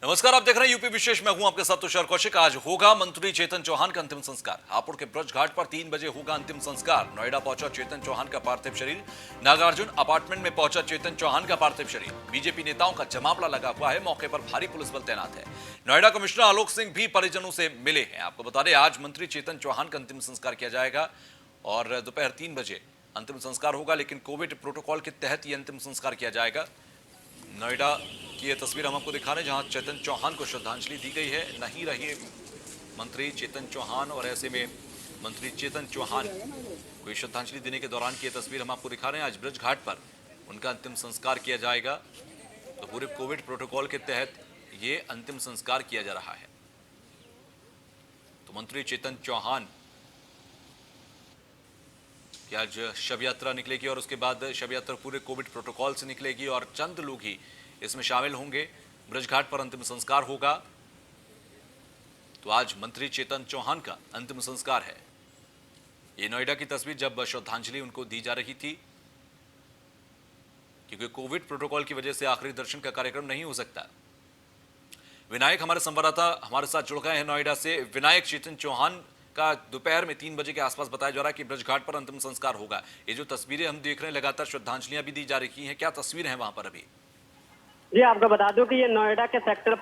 नमस्कार, आप देख रहे हैं यूपी विशेष। मैं हूं आपके साथ तुषार कौशिक। आज होगा मंत्री चेतन चौहान का अंतिम संस्कार। हापुड़ के ब्रज घाट पर 3 बजे होगा अंतिम संस्कार। नोएडा पहुंचा चेतन चौहान का पार्थिव शरीर। नागार्जुन अपार्टमेंट में पहुंचा चेतन चौहान का पार्थिव शरीर। बीजेपी नेताओं का जमावड़ा लगा हुआ है। मौके पर भारी पुलिस बल तैनात है। नोएडा कमिश्नर आलोक सिंह भी परिजनों से मिले हैं। आपको बता दें, आज मंत्री चेतन चौहान का अंतिम संस्कार किया जाएगा और दोपहर 3 बजे अंतिम संस्कार होगा, लेकिन कोविड प्रोटोकॉल के तहत यह अंतिम संस्कार किया जाएगा। नोएडा की यह तस्वीर हम आपको दिखा रहे हैं, जहां चेतन चौहान को श्रद्धांजलि दी गई है। नहीं रहे मंत्री चेतन चौहान, और ऐसे में मंत्री चेतन चौहान को श्रद्धांजलि देने के दौरान की यह तस्वीर हम आपको दिखा रहे हैं। आज ब्रज घाट पर उनका अंतिम संस्कार किया जाएगा। तो पूरे कोविड प्रोटोकॉल के तहत ये अंतिम संस्कार किया जा रहा है। तो मंत्री चेतन चौहान कि आज शव यात्रा निकलेगी और उसके बाद शव यात्रा पूरे कोविड प्रोटोकॉल से निकलेगी और चंद लोग ही इसमें शामिल होंगे। ब्रज घाट पर अंतिम संस्कार होगा। तो आज मंत्री चेतन चौहान का अंतिम संस्कार है। ये नोएडा की तस्वीर जब श्रद्धांजलि उनको दी जा रही थी, क्योंकि कोविड प्रोटोकॉल की वजह से आखिरी दर्शन का कार्यक्रम नहीं हो सकता। विनायक हमारे संवाददाता हमारे साथ जुड़ गए हैं नोएडा से। विनायक, चेतन चौहान का दोपहर में 3 बजे के आसपास बताया जा रहा है कि ब्रज घाट पर अंतिम संस्कार होगा। ये जो तस्वीरें हम देख रहे हैं, लगातार श्रद्धांजलियां भी दी जा रही हैं, क्या तस्वीरें हैं वहां पर अभी? जी, आपको बता दूं कि ये नोएडा के सेक्टर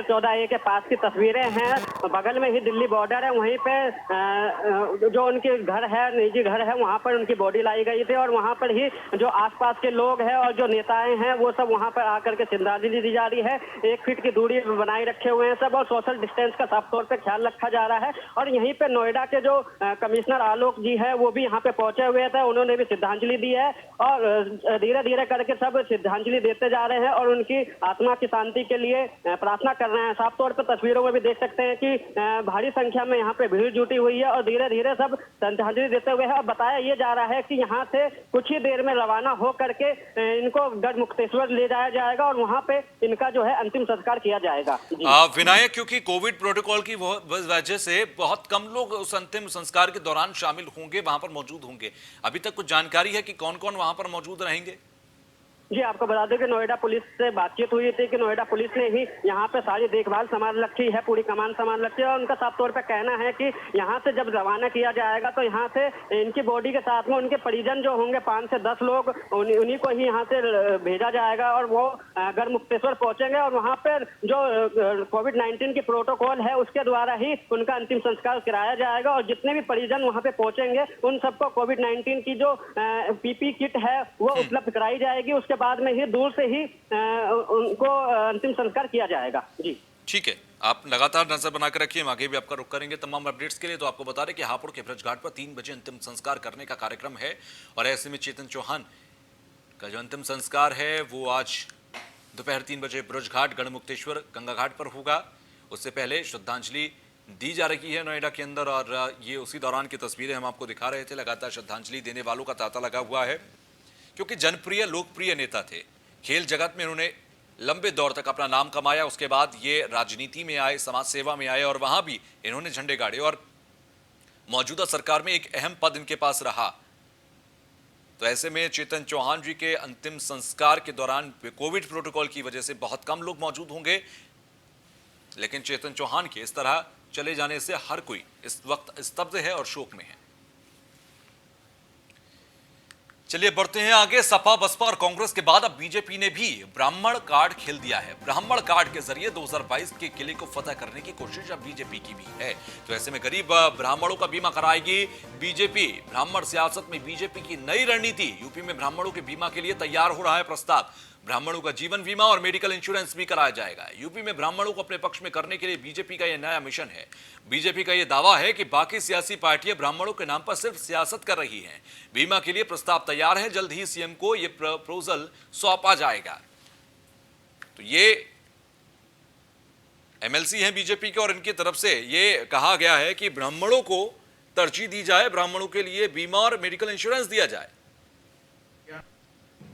14A के पास की तस्वीरें हैं। बगल में ही दिल्ली बॉर्डर है। वहीं पे जो उनके घर है, निजी घर है, वहां पर उनकी बॉडी लाई गई थी और वहां पर ही जो आसपास के लोग हैं और जो नेताएं हैं वो सब वहां पर आकर के श्रद्धांजलि दी जा रही है। 1 फीट की दूरी बनाए रखे हुए हैं सब और सोशल डिस्टेंस का साफ तौर पर ख्याल रखा जा रहा है। और यहीं पे नोएडा के जो कमिश्नर आलोक जी है वो भी यहाँ पे पहुंचे हुए थे। उन्होंने भी श्रद्धांजलि दी है और धीरे धीरे करके सब श्रद्धांजलि देते जा रहे हैं और उनकी आत्मा की शांति के लिए प्रार्थना कर रहे हैं। साफ तौर पर तस्वीरों में भी देख सकते हैं कि भारी संख्या में यहाँ पे भीड़ जुटी हुई है और धीरे धीरे सब श्रद्धांजलि देते हुए है। और बताया ये जा रहा है कि यहाँ से कुछ ही देर में रवाना हो करके इनको गढ़मुक्तेश्वर ले जाया जाएगा और वहाँ पे इनका जो है अंतिम संस्कार किया जाएगा। विनायक, क्योंकि कोविड प्रोटोकॉल की वजह से बहुत कम लोग उस अंतिम संस्कार के दौरान शामिल होंगे, वहां पर मौजूद होंगे। अभी तक कुछ जानकारी है कि कौन कौन वहां पर मौजूद रहेंगे? जी, आपको बता दें कि नोएडा पुलिस से बातचीत हुई थी कि नोएडा पुलिस ने ही यहाँ पे सारी देखभाल संभाल रखी है, पूरी कमान संभाल रखी है। और उनका साफ तौर पे कहना है कि यहाँ से जब रवाना किया जाएगा तो यहाँ से इनकी बॉडी के साथ में उनके परिजन जो होंगे 5 से 10 लोग, उन्हीं को ही यहाँ से भेजा जाएगा और वो गढ़मुक्तेश्वर पहुंचेंगे और वहाँ पर जो कोविड-19 की प्रोटोकॉल है उसके द्वारा ही उनका अंतिम संस्कार कराया जाएगा। और जितने भी परिजन वहाँ पे पहुंचेंगे उन सबको कोविड-19 की जो पीपी किट है वो उपलब्ध कराई जाएगी। उसके बाद में ही दूर से ही उनको अंतिम संस्कार किया जाएगा। जी ठीक है, आप लगातार नजर बनाकर रखिए, हम आगे भी आपका रुख करेंगे तमाम अपडेट्स के लिए। तो आपको बता दें कि हापुड़ के ब्रज घाट पर 3 बजे अंतिम संस्कार करने का कार्यक्रम है और ऐसे में चेतन चौहान का जो अंतिम संस्कार है वो आज दोपहर 3 बजे ब्रज घाट गढ़मुक्तेश्वर गंगा घाट पर होगा। उससे पहले श्रद्धांजलि दी जा रही है नोएडा के अंदर और ये उसी दौरान की तस्वीरें हम आपको दिखा रहे थे। लगातार श्रद्धांजलि देने वालों का तांता लगा हुआ है, क्योंकि जनप्रिय लोकप्रिय नेता थे। खेल जगत में इन्होंने लंबे दौर तक अपना नाम कमाया। उसके बाद ये राजनीति में आए, समाज सेवा में आए और वहां भी इन्होंने झंडे गाड़े और मौजूदा सरकार में एक अहम पद इनके पास रहा। तो ऐसे में चेतन चौहान जी के अंतिम संस्कार के दौरान कोविड प्रोटोकॉल की वजह से बहुत कम लोग मौजूद होंगे, लेकिन चेतन चौहान के इस तरह चले जाने से हर कोई इस वक्त स्तब्ध है और शोक में है। चलिए बढ़ते हैं आगे। सपा, बसपा और कांग्रेस के बाद अब बीजेपी ने भी ब्राह्मण कार्ड खेल दिया है। ब्राह्मण कार्ड के जरिए 2022 के किले को फतह करने की कोशिश अब बीजेपी की भी है। तो ऐसे में गरीब ब्राह्मणों का बीमा कराएगी बीजेपी। ब्राह्मण सियासत में बीजेपी की नई रणनीति। यूपी में ब्राह्मणों के बीमा के लिए तैयार हो रहा है प्रस्ताव। ब्राह्मणों का जीवन बीमा और मेडिकल इंश्योरेंस भी कराया जाएगा। यूपी में ब्राह्मणों को अपने पक्ष में करने के लिए बीजेपी का यह नया मिशन है। बीजेपी का यह दावा है कि बाकी सियासी पार्टियां ब्राह्मणों के नाम पर सिर्फ सियासत कर रही हैं। बीमा के लिए प्रस्ताव तैयार है, जल्द ही सीएम को यह प्रपोजल सौंपा जाएगा। तो ये एमएलसी हैं बीजेपी के और इनकी तरफ से यह कहा गया है कि ब्राह्मणों को तरजीह दी जाए, ब्राह्मणों के लिए बीमा और मेडिकल इंश्योरेंस दिया जाए।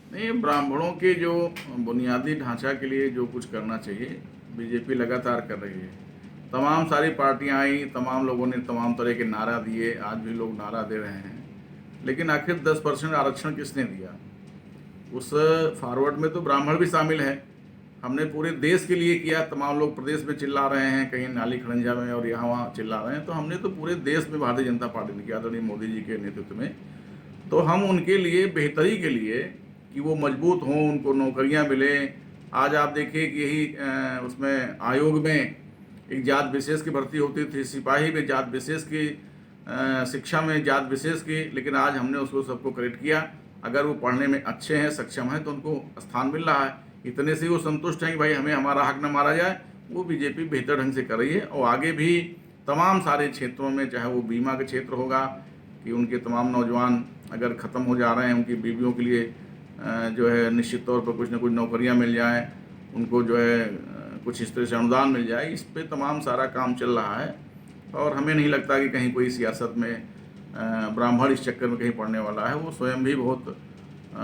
नहीं, ब्राह्मणों के जो बुनियादी ढांचा के लिए जो कुछ करना चाहिए बीजेपी लगातार कर रही है। तमाम सारी पार्टियां आई, तमाम लोगों ने तमाम तरह के नारा दिए, आज भी लोग नारा दे रहे हैं, लेकिन आखिर 10% आरक्षण किसने दिया? उस फॉरवर्ड में तो ब्राह्मण भी शामिल है। हमने पूरे देश के लिए किया। तमाम लोग प्रदेश में चिल्ला रहे हैं, कहीं नाली खड़ंजा में और यहाँ वहाँ चिल्ला रहे हैं, तो हमने तो पूरे देश में भारतीय जनता पार्टी ने किया, आदरणीय मोदी जी के नेतृत्व में। तो हम उनके लिए बेहतरी के लिए कि वो मजबूत हों, उनको नौकरियाँ मिलें। आज आप देखिए कि यही उसमें आयोग में एक जात विशेष की भर्ती होती थी, सिपाही में जात विशेष की, शिक्षा में जात विशेष की, लेकिन आज हमने उसको सबको क्रेडिट किया। अगर वो पढ़ने में अच्छे हैं, सक्षम हैं, तो उनको स्थान मिल रहा है। इतने से वो संतुष्ट हैं कि भाई हमें हमारा हक न मारा जाए। वो बीजेपी बेहतर ढंग से कर रही है और आगे भी तमाम सारे क्षेत्रों में, चाहे वो बीमा का क्षेत्र होगा कि उनके तमाम नौजवान अगर ख़त्म हो जा रहे हैं, उनकी बीवियों के लिए जो है निश्चित तौर पर कुछ न कुछ नौकरियां मिल जाएं, उनको जो है कुछ इस तरह से अनुदान मिल जाए, इस पे तमाम सारा काम चल रहा है। और हमें नहीं लगता कि कहीं कोई सियासत में ब्राह्मण इस चक्कर में कहीं पड़ने वाला है। वो स्वयं भी बहुत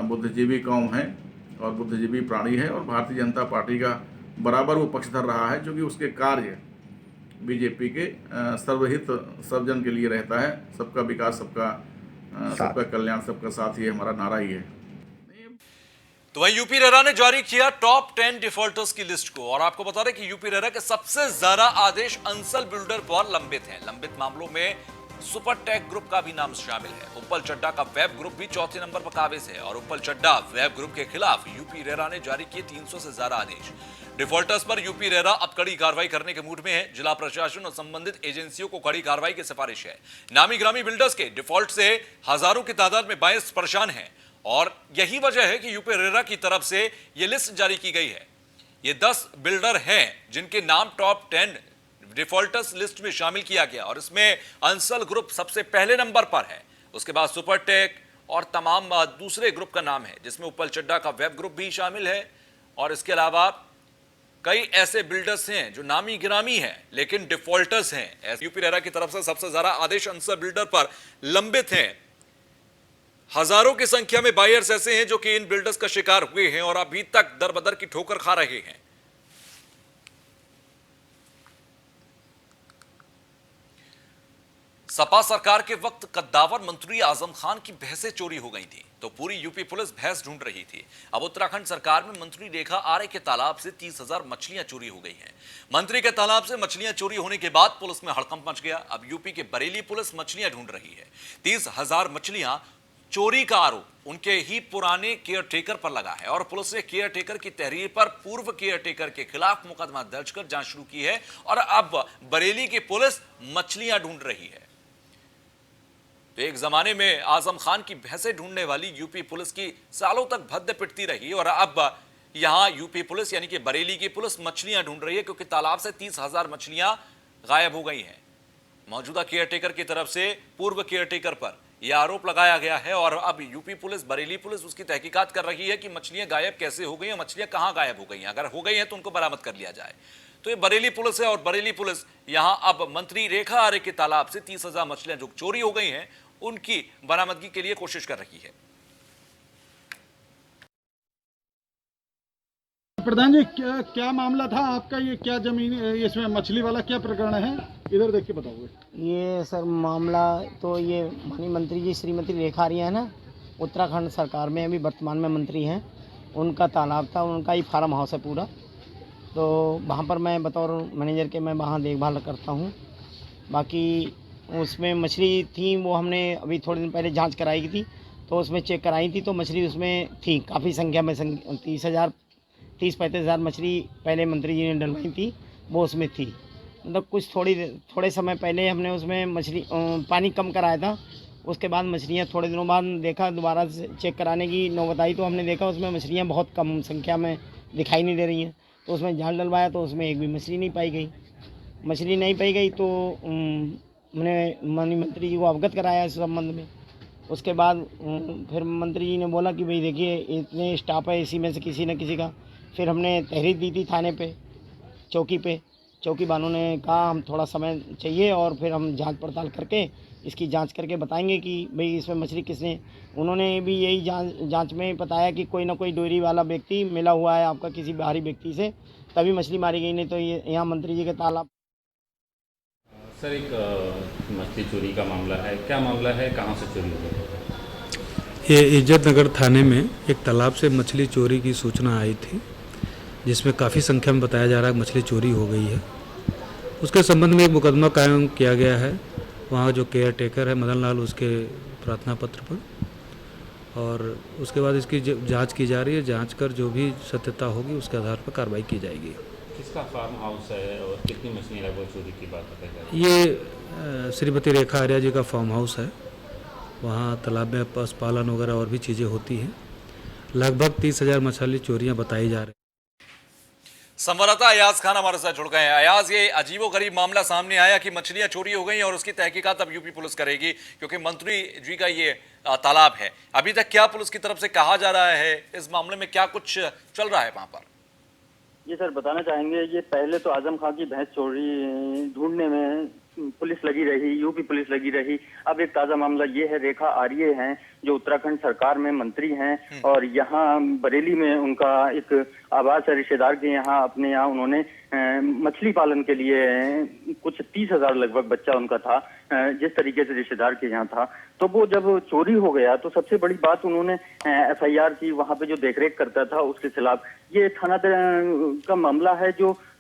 बुद्धिजीवी कौम है और बुद्धिजीवी प्राणी है और भारतीय जनता पार्टी का बराबर वो पक्षधर रहा है, जो कि उसके कार्य बीजेपी के सर्वहित सर्वजन के लिए रहता है। सबका विकास, सबका कल्याण, सबका साथ, ये हमारा नारा ही है। तो वहीं यूपी रेरा ने जारी किया टॉप 10 डिफॉल्टर्स की लिस्ट को, और आपको बता दें कि यूपी रेरा के सबसे ज्यादा आदेश अंसल बिल्डर पर लंबित हैं। लंबित मामलों में सुपरटेक ग्रुप का भी नाम शामिल है। उप्पल चड्डा का वेब ग्रुप भी चौथे नंबर पर काबिज है और उप्पल चड्डा वेब ग्रुप के खिलाफ यूपी रेरा ने जारी किए 300 से ज्यादा आदेश। डिफॉल्टर्स पर यूपी रेरा अब कड़ी कार्रवाई करने के मूड में है। जिला प्रशासन और संबंधित एजेंसियों को कड़ी कार्रवाई की सिफारिश है। नामी ग्रामी बिल्डर्स के डिफॉल्ट से हजारों की तादाद में बायर्स परेशान हैं और यही वजह है कि यूपी रेरा की तरफ से यह लिस्ट जारी की गई है। ये 10 बिल्डर हैं जिनके नाम टॉप 10 डिफॉल्टर्स लिस्ट में शामिल किया गया और इसमें अंसल ग्रुप सबसे पहले नंबर पर है। उसके बाद सुपरटेक और तमाम दूसरे ग्रुप का नाम है, जिसमें उप्पल चड्डा का वेब ग्रुप भी शामिल है। और इसके अलावा कई ऐसे बिल्डर्स हैं जो नामी गिरामी हैं लेकिन डिफॉल्टर्स हैं। यूपी रेरा की तरफ से सबसे ज्यादा आदेश अंसल बिल्डर पर लंबित हैं। हजारों की संख्या में बायर्स ऐसे हैं जो कि इन बिल्डर्स का शिकार हुए हैं और अभी तक दर बदर की ठोकर खा रहे हैं। सपा सरकार के वक्त कद्दावर मंत्री आजम खान की भैंसें चोरी हो गई थी तो पूरी यूपी पुलिस भैंस ढूंढ रही थी। अब उत्तराखंड सरकार में मंत्री रेखा आर्य के तालाब से 30,000 मछलियां चोरी हो गई हैं। मंत्री के तालाब से मछलियां चोरी होने के बाद पुलिस में हड़कंप मच गया। अब यूपी के बरेली पुलिस मछलियां ढूंढ रही है। 30,000 मछलियां चोरी का आरोप उनके ही पुराने केयरटेकर पर लगा है और पुलिस ने केयरटेकर की तहरीर पर पूर्व केयरटेकर के खिलाफ मुकदमा दर्ज कर जांच शुरू की है और अब बरेली की पुलिस मछलियां ढूंढ रही है। तो एक जमाने में आजम खान की भैंसें ढूंढने वाली यूपी पुलिस की सालों तक भद्द पिटती रही और अब यहां यूपी पुलिस यानी कि बरेली की पुलिस मछलियां ढूंढ रही है क्योंकि तालाब से 30,000 मछलियां गायब हो गई हैं। मौजूदा केयरटेकर की तरफ से पूर्व केयरटेकर पर यह आरोप लगाया गया है और अब यूपी पुलिस, बरेली पुलिस उसकी तहकीकात कर रही है कि मछलियां गायब कैसे हो गई हैं, मछलियां कहां गायब हो गई हैं। अगर हो गई हैं तो उनको बरामद कर लिया जाए। तो ये बरेली पुलिस है और बरेली पुलिस यहां अब मंत्री रेखा आर्य के तालाब से 30,000 मछलियां जो चोरी हो गई हैं उनकी बरामदगी के लिए कोशिश कर रही है। प्रधान जी, क्या मामला था आपका? ये क्या जमीन, इसमें मछली वाला क्या प्रकरण है? इधर देख के बताओगे। ये सर मामला तो ये माननीय मंत्री जी श्रीमती रेखा आर्य है ना, उत्तराखंड सरकार में अभी वर्तमान में मंत्री हैं। उनका तालाब था, उनका ही फार्म हाउस है पूरा। तो वहाँ पर मैं बतौर मैनेजर के मैं वहाँ देखभाल करता हूँ। बाकी उसमें मछली थी, वो हमने अभी थोड़े दिन पहले जांच कराई थी तो उसमें चेक कराई थी तो मछली उसमें थी काफ़ी संख्या में। 30-35,000 मछली पहले मंत्री जी ने डलवाई थी, वो उसमें थी। मतलब कुछ थोड़े समय पहले हमने उसमें मछली पानी कम कराया था। उसके बाद मछलियाँ थोड़े दिनों बाद देखा, दोबारा से चेक कराने की नौबत आई तो हमने देखा उसमें मछलियाँ बहुत कम संख्या में दिखाई नहीं दे रही हैं। तो उसमें जाल डलवाया तो उसमें एक भी मछली नहीं पाई गई। तो मैंने माननीय मंत्री जी को अवगत कराया इस संबंध में। उसके बाद फिर मंत्री जी ने बोला कि भाई देखिए इतने स्टाफ है, इसी में से किसी न किसी का। फिर हमने तहरीर दी थी थाने पे, चौकी बानों ने कहा हम थोड़ा समय चाहिए और फिर हम जांच पड़ताल करके इसकी जांच करके बताएंगे कि भाई इसमें मछली किसने। उन्होंने भी यही जांच में बताया कि कोई ना कोई डोरी वाला व्यक्ति मिला हुआ है आपका किसी बाहरी व्यक्ति से, तभी मछली मारी गई। नहीं तो ये यहाँ मंत्री जी के तालाब। सर, एक मछली चोरी का मामला है, क्या मामला है, कहाँ से चोरी हो गई? ये इज्जत नगर थाने में एक तालाब से मछली चोरी की सूचना आई थी जिसमें काफ़ी संख्या में बताया जा रहा है मछली चोरी हो गई है। उसके संबंध में एक मुकदमा कायम किया गया है वहाँ जो केयर टेकर है मदन लाल, उसके प्रार्थना पत्र पर, और उसके बाद इसकी जांच की जा रही है। जांच कर जो भी सत्यता होगी उसके आधार पर कार्रवाई की जाएगी। किसका फार्म हाउस है और कितनी मछलियाँ लगभग चोरी की बात बताई जा रही है? ये श्रीमती रेखा आर्या जी का फार्म हाउस है। वहाँ तालाब में पशुपालन वगैरह और भी चीज़ें होती हैं। लगभग 30,000 मछली चोरियाँ बताई जा रही हैं। संवाददाता अयाज खान हमारे साथ जुड़ गए हैं। अयाज, ये अजीबोगरीब मामला सामने आया कि मछलियां चोरी हो गई और उसकी तहकीकात अब यूपी पुलिस करेगी, क्योंकि मंत्री जी का ये तालाब है। अभी तक क्या पुलिस की तरफ से कहा जा रहा है, इस मामले में क्या कुछ चल रहा है वहां पर? जी सर, बताना चाहेंगे, ये पहले तो आजम खां की भैंस चोरी ढूंढने में पुलिस लगी रही, यूपी पुलिस लगी रही। अब एक ताजा मामला ये है, रेखा आर्य हैं जो उत्तराखंड सरकार में मंत्री हैं और यहाँ बरेली में उनका एक आवास है रिश्तेदार के यहाँ, अपने यहाँ उन्होंने मछली पालन के लिए कुछ 30,000 लगभग बच्चा उनका था, जिस तरीके से रिश्तेदार के यहाँ था। तो वो जब चोरी हो गया तो सबसे बड़ी बात उन्होंने FIR की, वहाँ पे जो देखरेख करता था उसके खिलाफ। ये थाना का मामला है।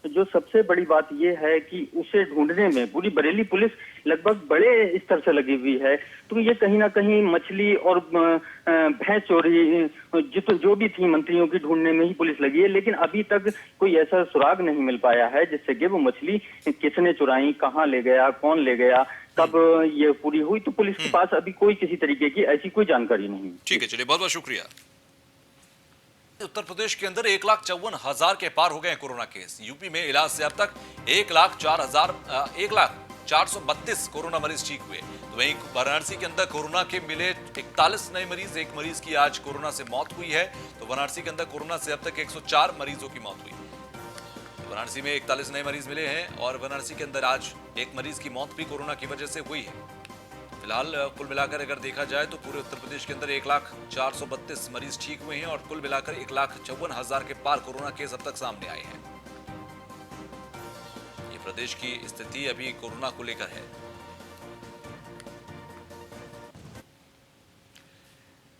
जो सबसे बड़ी बात ये है कि उसे ढूंढने में पूरी बरेली पुलिस लगभग बड़े स्तर से लगी हुई है। तो ये कहीं ना कहीं मछली और भैंस चोरी जो भी थी मंत्रियों की ढूंढने में ही पुलिस लगी है, लेकिन अभी तक कोई ऐसा सुराग नहीं मिल पाया है जिससे कि वो मछली किसने चुराई, कहाँ ले गया, कौन ले गया, कब ये पूरी हुई। तो पुलिस के पास अभी कोई किसी तरीके की ऐसी कोई जानकारी नहीं। ठीक है, चलिए, बहुत बहुत शुक्रिया। उत्तर प्रदेश के अंदर 1,54,000 के पार हो गए कोरोना केस। यूपी में इलाज से अब तक 1,04,432 कोरोना मरीज ठीक हुए। तो वहीं वाराणसी के अंदर कोरोना के मिले 41 नए मरीज। एक मरीज की आज कोरोना से मौत हुई है। तो वाराणसी के अंदर कोरोना से अब तक 104 मरीजों की मौत हुई। तो वाराणसी में 41 नए मरीज मिले हैं और वाराणसी के अंदर आज एक मरीज की मौत भी कोरोना की वजह से हुई है। फिलहाल कुल मिलाकर अगर देखा जाए तो पूरे उत्तर प्रदेश के अंदर 1,04,32 मरीज ठीक हुए हैं और कुल मिलाकर 1,54,000 के पार कोरोना केस अब तक सामने आए हैं। ये प्रदेश की स्थिति अभी कोरोना को लेकर है।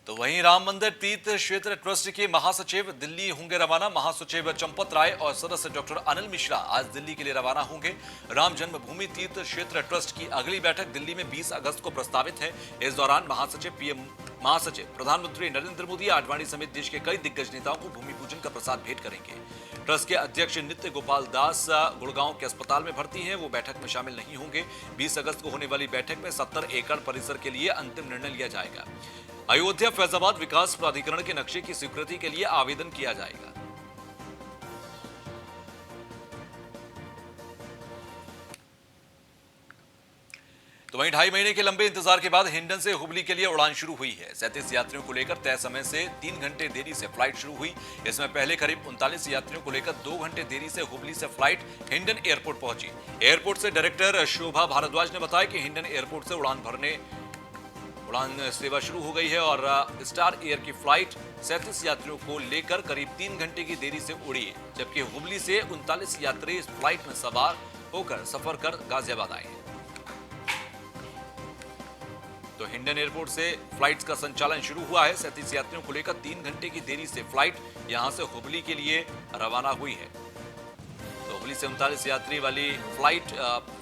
तो वहीं राम मंदिर तीर्थ क्षेत्र ट्रस्ट के महासचिव दिल्ली होंगे रवाना। महासचिव चंपत राय और सदस्य डॉक्टर अनिल मिश्रा आज दिल्ली के लिए रवाना होंगे। राम जन्मभूमि तीर्थ क्षेत्र ट्रस्ट की अगली बैठक दिल्ली में 20 अगस्त को प्रस्तावित है। इस दौरान महासचिव प्रधानमंत्री नरेंद्र मोदी, आडवाणी समेत देश के कई दिग्गज नेताओं को भूमि पूजन का प्रसाद भेंट करेंगे। ट्रस्ट के अध्यक्ष नित्य गोपाल दास गुड़गांव के अस्पताल में भर्ती हैं, वो बैठक में शामिल नहीं होंगे। 20 अगस्त को होने वाली बैठक में 70 एकड़ परिसर के लिए अंतिम निर्णय लिया जाएगा। अयोध्या फैजाबाद विकास प्राधिकरण के नक्शे की स्वीकृति के लिए आवेदन किया जाएगा। तो वहीं 2.5 महीने के लंबे इंतजार के बाद हिंडन से हुबली के लिए उड़ान शुरू हुई है। 37 यात्रियों को लेकर तय समय से 3 घंटे देरी से फ्लाइट शुरू हुई। इसमें पहले करीब 39 यात्रियों को लेकर 2 घंटे देरी से हुबली से फ्लाइट हिंडन एयरपोर्ट पहुंची। एयरपोर्ट से डायरेक्टर शोभा भारद्वाज ने बताया कि हिंडन एयरपोर्ट से उड़ान सेवा शुरू हो गई है और स्टार एयर की फ्लाइट 37 यात्रियों को लेकर करीब 3 घंटे की देरी से उड़ी है, जबकि हुबली से 39 यात्री इस फ्लाइट में सवार होकर सफर कर गाजियाबाद आए हैं। तो हिंडन एयरपोर्ट से फ्लाइट्स का संचालन शुरू हुआ है। 37 यात्रियों को लेकर 3 घंटे की देरी से फ्लाइट यहां से हुबली के लिए रवाना हुई है। तो हुबली से 39 यात्री वाली फ्लाइट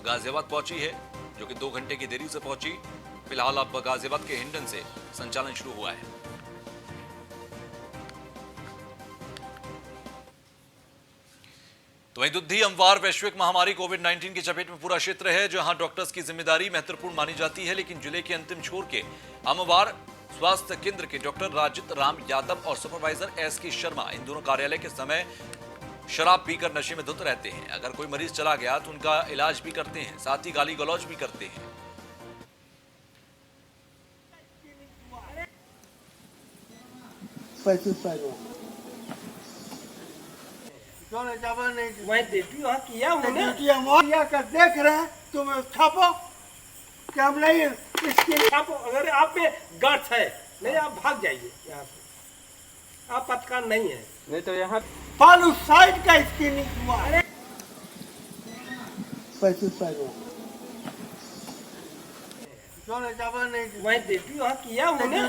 गाजियाबाद पहुंची है, जो कि 2 घंटे की देरी से पहुंची। फिलहाल अब गाजियाबाद के हिंडन से संचालन शुरू हुआ है। तो वहीं दुद्धी अमवार वैश्विक महामारी कोविड-19 की चपेट में पूरा क्षेत्र है, जहां डॉक्टर्स की जिम्मेदारी महत्वपूर्ण मानी जाती है। लेकिन जिले के अंतिम छोर के अमवार स्वास्थ्य केंद्र के डॉक्टर राजित राम यादव और सुपरवाइजर SK शर्मा इन दोनों कार्यालय के समय शराब पीकर नशे में धुत रहते हैं। अगर कोई मरीज चला गया तो उनका इलाज भी करते हैं, साथ ही गाली गलौज भी करते हैं। वहीं किया कर देख रहे हैं, तुम छापो क्या हम नहीं इसके छापो। अगर आप में गट्स है नहीं, आप भाग जाइए यहाँ से, आप पत्रकार नहीं है। नहीं तो यहाँ पालू साइड का स्क्रीनिंग हुआ। वहीं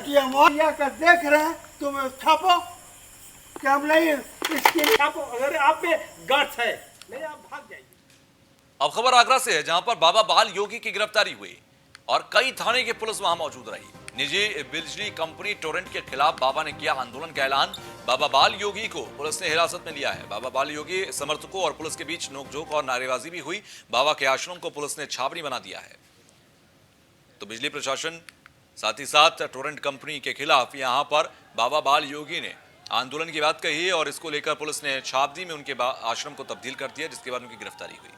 किया कर देख रहे हैं, तुम छापो कि हम नहीं इसके लिए छापो, अगर आप में गर्थ है नहीं आप भाग जाइए। अब खबर आगरा से है, जहां पर बाबा बाल योगी की गिरफ्तारी हुई और कई थाने की पुलिस वहां मौजूद रही। निजी बिजली कंपनी टोरेंट के खिलाफ बाबा ने किया आंदोलन का ऐलान। बाबा बाल योगी को पुलिस ने हिरासत में लिया है। बाबा बाल योगी समर्थकों और पुलिस के बीच नोकझोंक और नारेबाजी भी हुई। बाबा के आश्रम को पुलिस ने छावनी बना दिया है। तो बिजली प्रशासन साथ ही साथ टोरेंट कंपनी के खिलाफ यहां पर बाबा बाल योगी ने आंदोलन की बात कही और इसको लेकर पुलिस ने छावनी में उनके आश्रम को तब्दील कर दिया, जिसके बाद उनकी गिरफ्तारी हुई।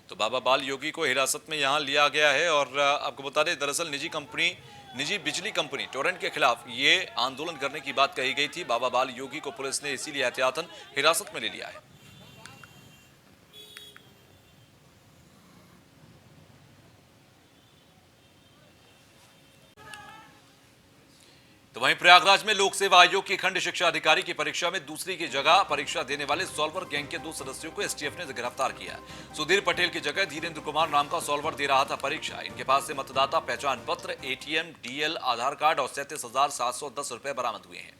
तो बाबा बाल योगी को हिरासत में यहां लिया गया है और आपको बता दें, दरअसल निजी बिजली कंपनी टोरेंट के खिलाफ ये आंदोलन करने की बात कही गई थी। बाबा बाल योगी को पुलिस ने इसीलिए एहतियातन हिरासत में ले लिया है। तो वहीं प्रयागराज में लोक सेवा आयोग की खंड शिक्षा अधिकारी की परीक्षा में दूसरी की जगह परीक्षा देने वाले सॉल्वर गैंग के 2 सदस्यों को एसटीएफ ने गिरफ्तार किया। सुधीर पटेल की जगह धीरेन्द्र कुमार नाम का सॉल्वर दे रहा था परीक्षा। इनके पास से मतदाता पहचान पत्र, एटीएम, डीएल, आधार कार्ड और 37,710 रुपए बरामद हुए हैं।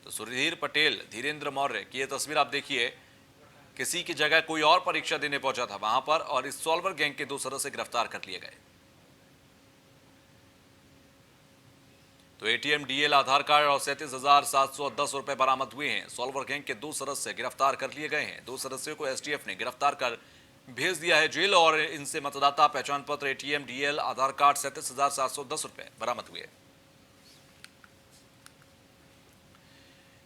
तो सुधीर पटेल, धीरेन्द्र मौर्य की यह तस्वीर आप देखिए, किसी की जगह कोई और परीक्षा देने पहुंचा था वहां पर और इस सॉल्वर गैंग के 2 सदस्य गिरफ्तार कर लिए गए। तो एटीएम, डीएल, आधार कार्ड और 37,710 रुपए बरामद हुए हैं। सॉल्वर गैंग के 2 सदस्य गिरफ्तार कर लिए गए हैं। 2 सदस्यों को एसटीएफ ने गिरफ्तार कर भेज दिया है जेल और इनसे मतदाता पहचान पत्र, एटीएम, डीएल, आधार कार्ड 37,710 रुपए बरामद हुए।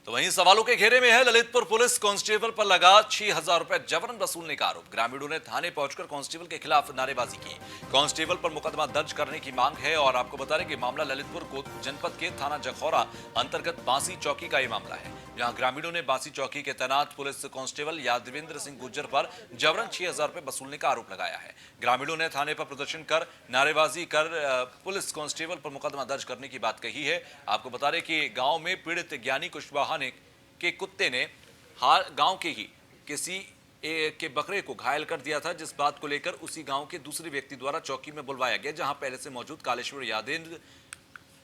तो वहीं सवालों के घेरे में है ललितपुर पुलिस। कांस्टेबल पर लगा 6,000 रुपए जबरन वसूलने का आरोप। ग्रामीणों ने थाने पहुंचकर कांस्टेबल के खिलाफ नारेबाजी की। कांस्टेबल पर मुकदमा दर्ज करने की मांग है और आपको बता दें कि मामला ललितपुर जनपद के थाना जखौरा अंतर्गत बांसी चौकी का यह मामला है, जहां ग्रामीणों ने बांसी चौकी के तैनात पुलिस कांस्टेबल यादवेंद्र सिंह गुज्जर पर जबरन 6,000 रुपए वसूलने का आरोप लगाया है। ग्रामीणों ने थाने पर प्रदर्शन कर नारेबाजी कर पुलिस कांस्टेबल पर मुकदमा दर्ज करने की बात कही है। आपको बता दें कि गांव में पीड़ित ज्ञानी कुशवाहा के कुत्ते ने गांव के ही किसी के बकरे को घायल कर दिया था, जिस बात को लेकर उसी गांव के दूसरे व्यक्ति द्वारा चौकी में बुलवाया गया, जहां पहले से मौजूद कालेश्वर यादेंद्र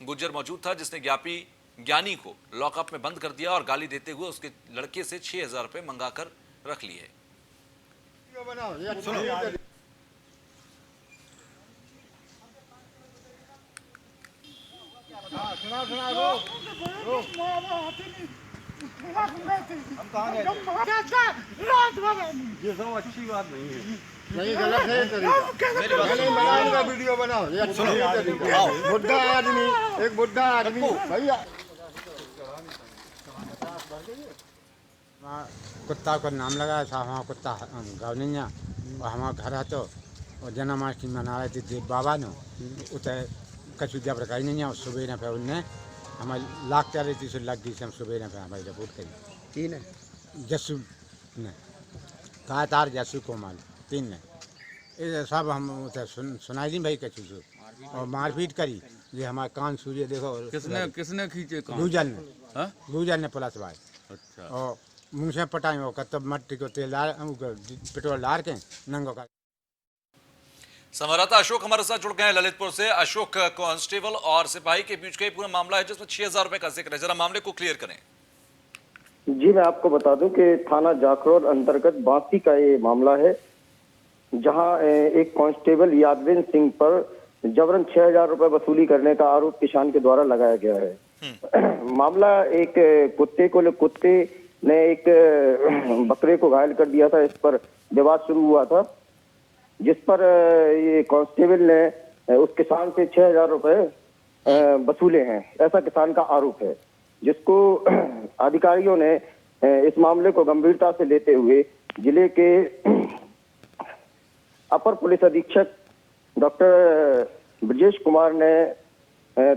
गुज्जर मौजूद था, जिसने ज्ञानी को लॉकअप में बंद कर दिया और गाली देते हुए उसके लड़के से 6,000 रुपए मंगाकर रख लिए। ये सब अच्छी बात नहीं है, नहीं गलत है तरीका। वीडियो बनाओ, ये अच्छा तरीका। बुढ़ा आदमी, एक बुढ़ा आदमी भैया कुत्ता को नाम लगाया था, वहाँ कुत्ता गवनिया हमारा घर है तो जन्माष्टमी मना रहे थे बाबा ने उतर कछु जब रखाई नहीं है। सुबह न पे उनने हमारी लाख क्या रही थी, सो लग गई से हम सुबह न पे हमारी रिपोर्ट करी। 3 है जस्सू ने कहा तार जस्सू कोमल 3 ने ये सब हम उसे सुनाई दी भाई कछु से और मारपीट करी। ये हमारे कान सूर्य देखो किसने खींचे कान? गुजर ने पुलिस भाई। अच्छा। और मुँह से पटाई हो तब मट्टी को तेल डाल पेट्रोल डाल के नंगो का। संवाददाता अशोक हमारे साथ जुड़ गए हैं ललितपुर से। अशोक, कांस्टेबल और सिपाही के बीच का पूरा मामला है जिसमें 6,000 रुपए का जिक्र है, जरा मामले को क्लियर करें। जी मैं आपको बता दूं कि थाना जाखरोल अंतर्गत बांसी का ये मामला है, जहां एक कांस्टेबल यादवेंद्र सिंह पर जबरन 6,000 रुपए वसूली करने का आरोप किसान के द्वारा लगाया गया है। मामला एक कुत्ते ने एक बकरे को घायल कर दिया था, इस पर विवाद शुरू हुआ था, जिस पर ये कांस्टेबल ने उस किसान से 6,000 रुपए वसूले हैं, ऐसा किसान का आरोप है, जिसको अधिकारियों ने इस मामले को गंभीरता से लेते हुए जिले के अपर पुलिस अधीक्षक डॉक्टर ब्रजेश कुमार ने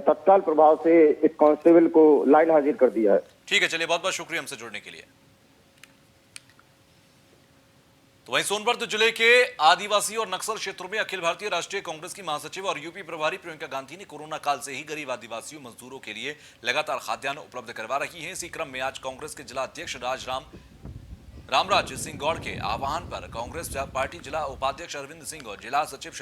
तत्काल प्रभाव से इस कांस्टेबल को लाइन हाजिर कर दिया है। ठीक है, चलिए बहुत बहुत शुक्रिया हमसे जुड़ने के लिए। तो वहीं सोनभद्र जिले के आदिवासी और नक्सल क्षेत्रों में अखिल भारतीय राष्ट्रीय कांग्रेस की महासचिव और यूपी प्रभारी प्रियंका गांधी ने कोरोना काल से ही गरीब आदिवासियों मजदूरों के लिए लगातार खाद्यान्न उपलब्ध करवा रही हैं। इसी क्रम में आज कांग्रेस के जिला अध्यक्ष राजराम रामराज सिंह गौड़ के आह्वान पर कांग्रेस पार्टी जिला उपाध्यक्ष अरविंद सिंह और जिला सचिव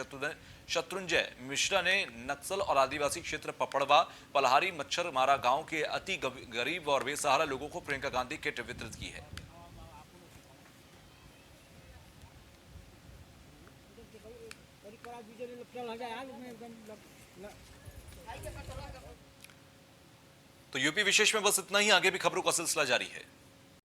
शत्रुंजय मिश्रा ने नक्सल और आदिवासी क्षेत्र पपड़वा पलहारी मच्छर मारा गांव के अति गरीब और बेसहारा लोगों को प्रियंका गांधी किट वितरित की है। तो यूपी विशेष में बस इतना ही, आगे भी खबरों का सिलसिला जारी है।